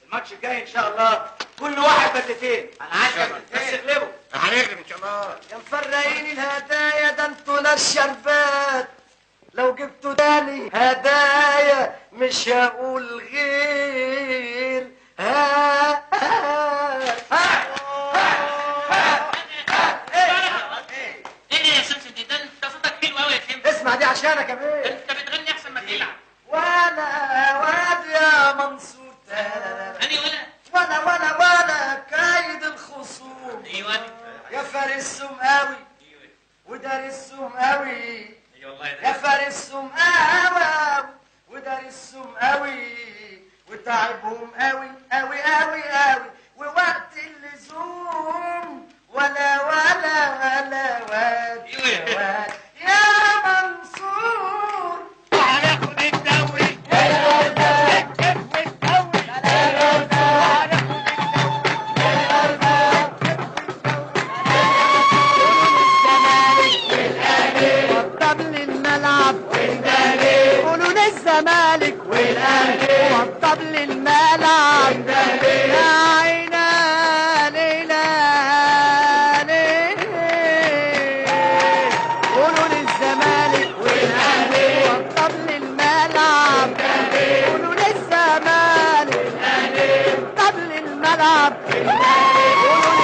الماتش الجاي ان شاء الله كل واحد بتتين. انا عايز بس اغلبوا. هنغلب ان شاء الله. يا مفرقين الهدايا ده انتوا ناس شربات، لو جبتوا تاني هدايا مش هقول غير ايه يا سمسم دي؟ ده انت صوتك حلو قوي يا شمس. اسمع دي عشانك يا بيه. انت بتغني احسن ما تلعب. وانا واد يا منصور انا وانا كايد الخصوم. ايوه يا فارسهم قوي ودارسهم قوي. ايوه والله يا فارسهم قوي ودارسهم قوي وتعبهم قوي قوي قوي قوي، ووقت اللزوم ولا واد يا منصور. هناخد الدوري الزمالك والاهلي والطبل الملعب يا عينا ليلى قولوا للزمالك والاهلي والطبل الملعب، قولوا للزمالك والطبل الملعب، قولوا